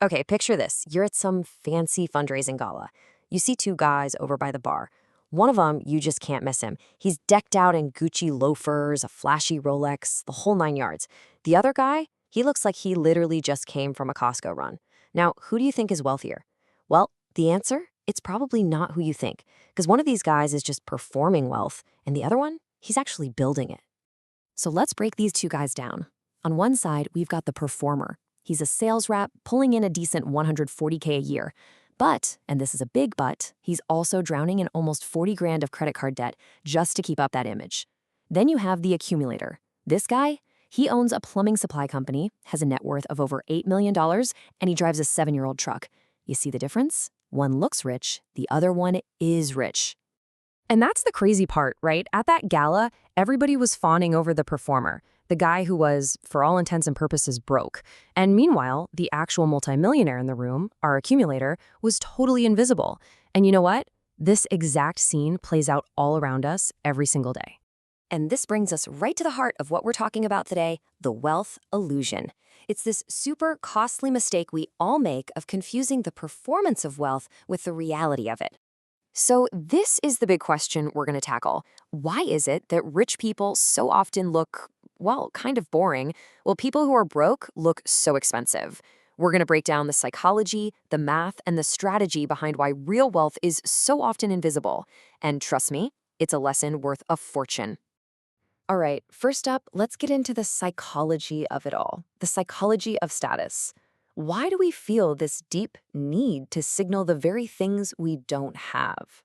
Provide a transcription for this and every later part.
Okay, picture this. You're at some fancy fundraising gala. You see two guys over by the bar. One of them, you just can't miss him. He's decked out in Gucci loafers, a flashy Rolex, the whole nine yards. The other guy, he looks like he literally just came from a Costco run. Now, who do you think is wealthier? Well, the answer? It's probably not who you think, because one of these guys is just performing wealth, and the other one, he's actually building it. So let's break these two guys down. On one side, we've got the performer. He's a sales rep pulling in a decent 140K a year. But, and this is a big but, he's also drowning in almost 40 grand of credit card debt just to keep up that image. Then you have the accumulator. This guy, he owns a plumbing supply company, has a net worth of over $8 million, and he drives a 7-year-old truck. You see the difference? One looks rich, the other one is rich. And that's the crazy part, right? At that gala, everybody was fawning over the performer, the guy who was, for all intents and purposes, broke. And meanwhile, the actual multimillionaire in the room, our accumulator, was totally invisible. And you know what? This exact scene plays out all around us every single day. And this brings us right to the heart of what we're talking about today, the wealth illusion. It's this super costly mistake we all make of confusing the performance of wealth with the reality of it. So this is the big question we're going to tackle. Why is it that rich people so often look, well, kind of boring, while people who are broke look so expensive? We're going to break down the psychology, the math, and the strategy behind why real wealth is so often invisible. And trust me, it's a lesson worth a fortune. All right, first up, let's get into the psychology of it all, the psychology of status. Why do we feel this deep need to signal the very things we don't have?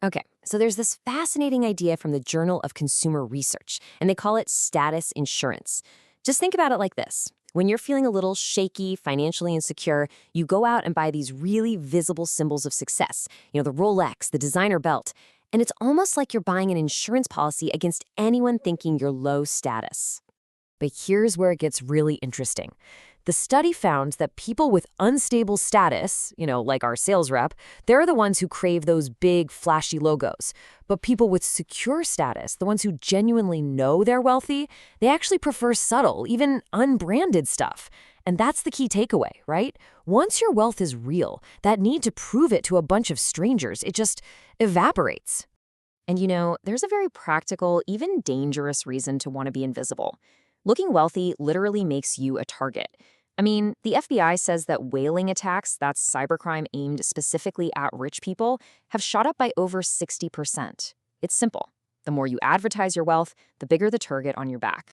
Okay, so there's this fascinating idea from the Journal of Consumer Research, and they call it status insurance. Just think about it like this. When you're feeling a little shaky, financially insecure, you go out and buy these really visible symbols of success. You know, the Rolex, the designer belt. And it's almost like you're buying an insurance policy against anyone thinking you're low status. But here's where it gets really interesting. The study found that people with unstable status, like our sales rep, they're the ones who crave those big, flashy logos. But people with secure status, the ones who genuinely know they're wealthy, they actually prefer subtle, even unbranded stuff. And that's the key takeaway, right? Once your wealth is real, that need to prove it to a bunch of strangers, it just evaporates. And there's a very practical, even dangerous reason to want to be invisible. Looking wealthy literally makes you a target. I mean, the FBI says that whaling attacks, that's cybercrime aimed specifically at rich people, have shot up by over 60%. It's simple. The more you advertise your wealth, the bigger the target on your back.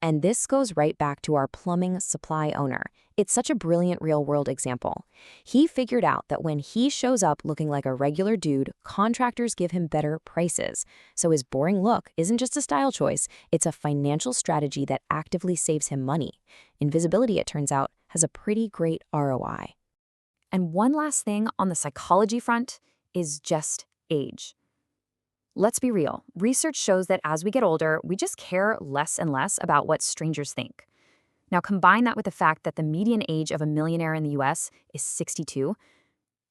And this goes right back to our plumbing supply owner. It's such a brilliant real-world example. He figured out that when he shows up looking like a regular dude, contractors give him better prices. So his boring look isn't just a style choice, it's a financial strategy that actively saves him money. Invisibility, it turns out, has a pretty great ROI. And one last thing on the psychology front is just age. Let's be real. Research shows that as we get older, we just care less and less about what strangers think. Now, combine that with the fact that the median age of a millionaire in the US is 62.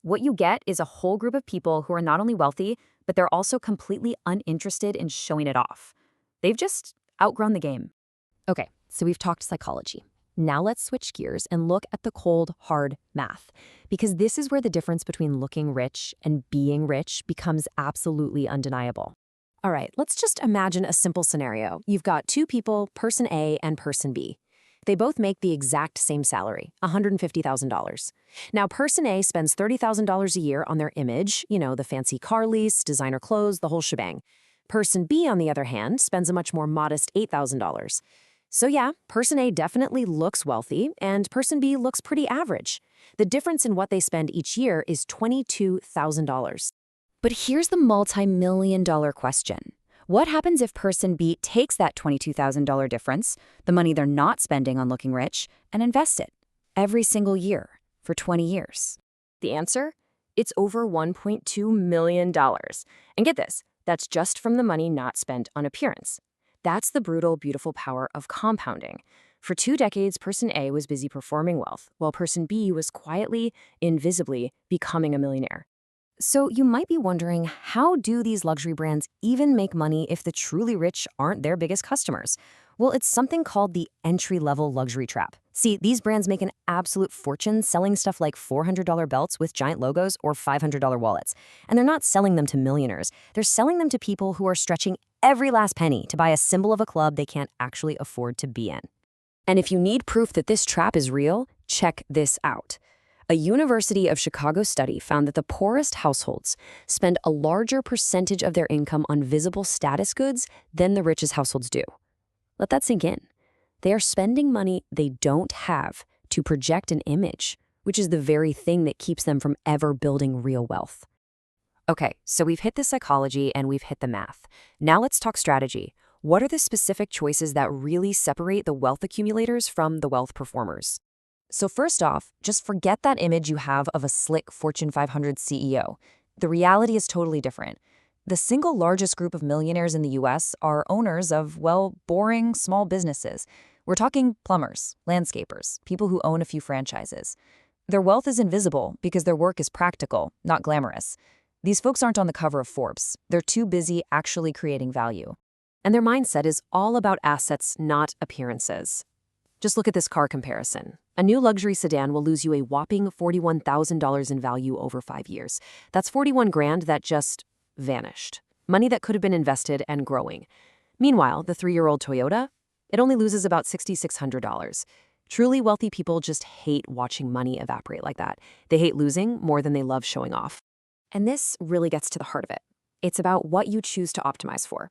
What you get is a whole group of people who are not only wealthy, but they're also completely uninterested in showing it off. They've just outgrown the game. Okay, so we've talked psychology. Now let's switch gears and look at the cold, hard math, because this is where the difference between looking rich and being rich becomes absolutely undeniable. All right, let's just imagine a simple scenario. You've got two people, person A and person B. They both make the exact same salary, $150,000. Now, person A spends $30,000 a year on their image, the fancy car lease, designer clothes, the whole shebang. Person B, on the other hand, spends a much more modest $8,000. So yeah, person A definitely looks wealthy, and person B looks pretty average. The difference in what they spend each year is $22,000. But here's the multi-million-dollar question. What happens if person B takes that $22,000 difference, the money they're not spending on looking rich, and invests it every single year for 20 years? The answer? It's over $1.2 million. And get this, that's just from the money not spent on appearance. That's the brutal, beautiful power of compounding. For 2 decades, person A was busy performing wealth, while person B was quietly, invisibly becoming a millionaire. So you might be wondering, how do these luxury brands even make money if the truly rich aren't their biggest customers? Well, it's something called the entry-level luxury trap. See, these brands make an absolute fortune selling stuff like $400 belts with giant logos or $500 wallets. And they're not selling them to millionaires. They're selling them to people who are stretching every last penny to buy a symbol of a club they can't actually afford to be in. And if you need proof that this trap is real, check this out. A University of Chicago study found that the poorest households spend a larger percentage of their income on visible status goods than the richest households do. Let that sink in. They are spending money they don't have to project an image, which is the very thing that keeps them from ever building real wealth. Okay, so we've hit the psychology and we've hit the math. Now let's talk strategy. What are the specific choices that really separate the wealth accumulators from the wealth performers? So first off, just forget that image you have of a slick Fortune 500 CEO. The reality is totally different. The single largest group of millionaires in the US are owners of, well, boring small businesses. We're talking plumbers, landscapers, people who own a few franchises. Their wealth is invisible because their work is practical, not glamorous. These folks aren't on the cover of Forbes. They're too busy actually creating value. And their mindset is all about assets, not appearances. Just look at this car comparison. A new luxury sedan will lose you a whopping $41,000 in value over 5 years. That's 41 grand that just vanished. Money that could have been invested and growing. Meanwhile, the 3-year-old Toyota, it only loses about $6,600. Truly wealthy people just hate watching money evaporate like that. They hate losing more than they love showing off. And this really gets to the heart of it. It's about what you choose to optimize for.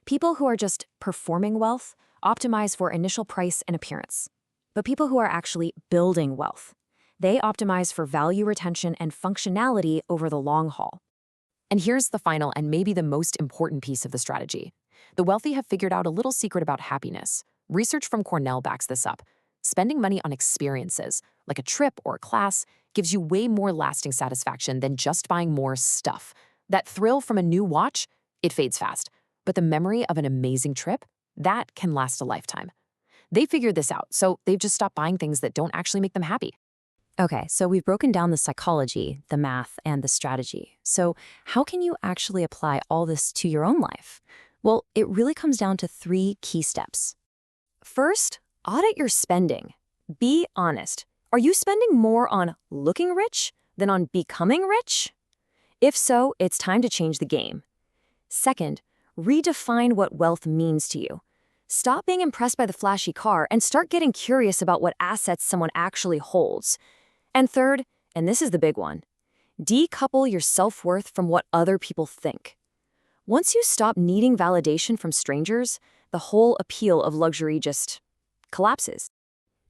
People who are just performing wealth optimize for initial price and appearance. But people who are actually building wealth, they optimize for value retention and functionality over the long haul. And here's the final and maybe the most important piece of the strategy. The wealthy have figured out a little secret about happiness. Research from Cornell backs this up. Spending money on experiences, like a trip or a class, gives you way more lasting satisfaction than just buying more stuff. That thrill from a new watch, it fades fast. But the memory of an amazing trip, that can last a lifetime. They figured this out, so they've just stopped buying things that don't actually make them happy. Okay, so we've broken down the psychology, the math, and the strategy. So how can you actually apply all this to your own life? Well, it really comes down to 3 key steps. First, audit your spending. Be honest. Are you spending more on looking rich than on becoming rich? If so, it's time to change the game. Second, redefine what wealth means to you. Stop being impressed by the flashy car and start getting curious about what assets someone actually holds. And third, and this is the big one, decouple your self-worth from what other people think. Once you stop needing validation from strangers, the whole appeal of luxury just collapses.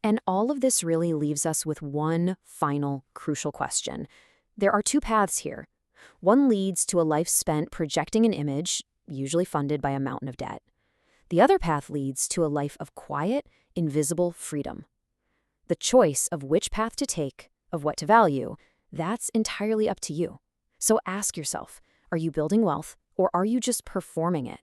And all of this really leaves us with one final crucial question. There are 2 paths here. One leads to a life spent projecting an image, usually funded by a mountain of debt. The other path leads to a life of quiet, invisible freedom. The choice of which path to take, of what to value, that's entirely up to you. So ask yourself, are you building wealth or are you just performing it?